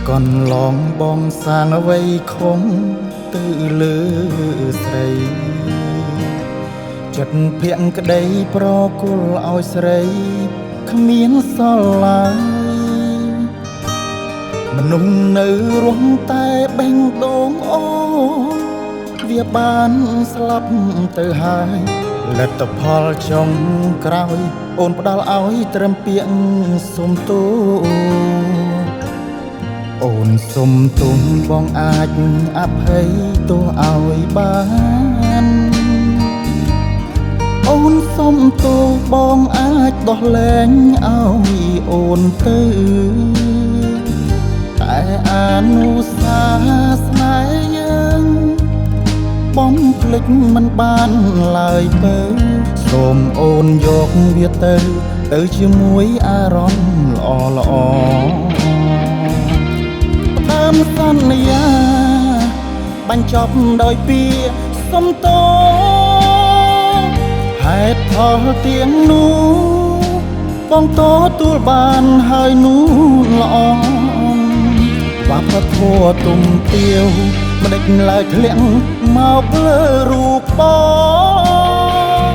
កនឡងបងសាងអ្វីខំទៅលើស្រីចិត្តភាក់ក្តីប្រគល់ឲ្យស្រីគ្មានសល់ឡើយមនុស្សនៅរស់តែបេះដូងអូវាបានស្លាប់ទៅហើយលទ្ធផលចុងក្រោយអូនផ្ដល់ឲ្យត្រឹមពាក្យសុំទោអូនសុំទុំបងអាចអភ័យទោះឲ្យបានអូនសុំទោសបងអាចដោះលែងឲ្យអូនទៅតែអនុសាសនាយើងបំភ្លេចមិនបានឡើយទៅសូមអូនយកវាទៅជាមួយអារម្មណ៍ល្អតាមសន្យាបញ្ចប់ដោយពាក្យសុំទោសហេតុផលទាំងនោះបងទទួលបានហើយនោះល្អវប្បធម៌ទុំទាវមិនដេចឡើយធ្លាក់មកលើរូបបង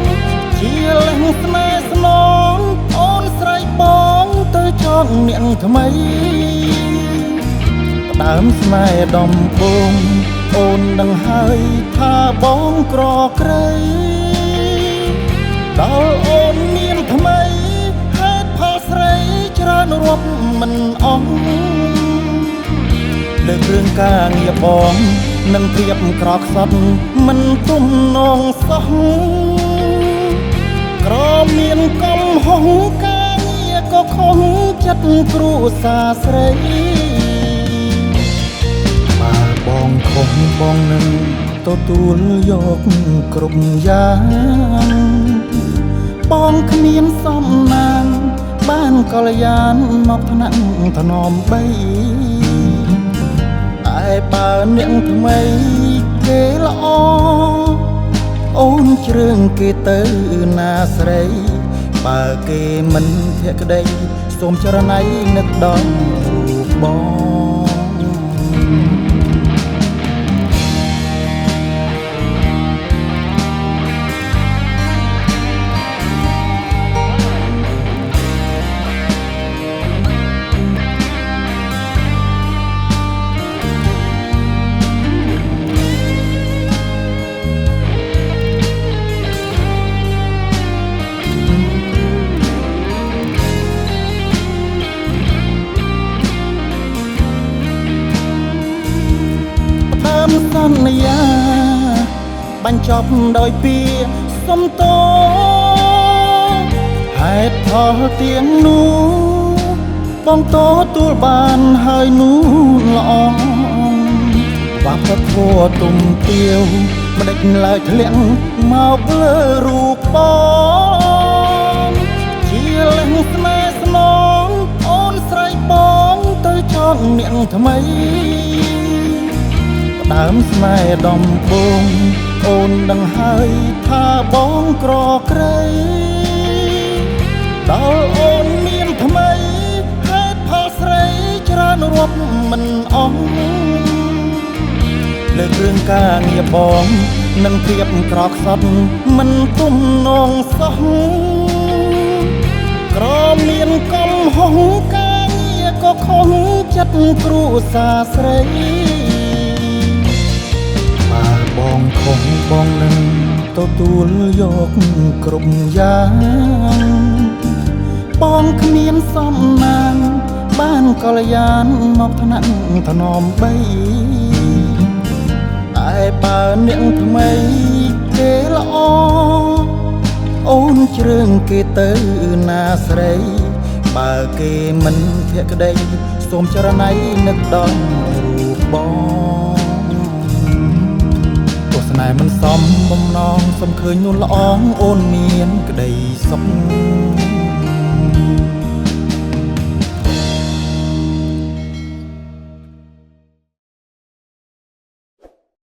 ជាលេងស្នេហ៍ស្នងអូនស្រែកបងទៅចងនាងថ្មីដើមស្នេហ៍ដំបូងអូនដឹងហើយថាបងក្រក្រៃដល់អូនមានថ្មីហេតុផលស្រីច្រើនរាប់មិនអស់លើករឿងការងារបងនឹងព្រៀបក្រខ្សត់មិនទំនងសោះក្រមានកំហុសការងារក៏ខុសចិត្តគ្រួសារស្រីបើបងខុសបងនឹងទទួលយកគ្រប់យ៉ាងបងគ្មានសំណាងបានកល្យានមកថ្នាក់ថ្នមបីតែបើនាងថ្មីគេល្អអូនជ្រឿងគេទៅណាស្រីបើគេមិនភក្តីសូមចរណៃនឹកដល់រូបបងសន្យាបញ្ចប់ដោយពាក្យសុំទោសហេតុផលទាំងនោះបងទទួលបានហើយនោះល្អវប្បធម៌ទុំទាវមិនដេចឡើយធ្លាក់មកលើរូបបងជាលេងស្នេហ៍ស្នងអូនស្រែកបងទៅចងនាងថ្មីដើមស្នេហ៍ដំបូងអូនដឹងហើយថាបងក្រក្រៃដល់អូនមានថ្មីហេតុផលស្រីច្រើនរាប់មិនអស់លើករឿងការងារបងនឹងព្រៀបក្រខ្សត់មិនទំនងសោះក្រមានកំហុសការងារក៏ខុសចិត្តគ្រួសារស្រីបងខំបងនឹងទទួលយកគ្រប់យ៉ាងបងគ្មានសំណាងបានកល្យានមកថ្នាក់ថ្នមបីតែបើនាងថ្មីគេល្អអូនជ្រឿងគេទៅណាស្រីបើគេមិនភក្តីសូមចរណៃនឹកដល់រូបបងស្នេហ៍មិនសមបំណងសុំឃើញនួនល្អអូនមានក្តីសុខ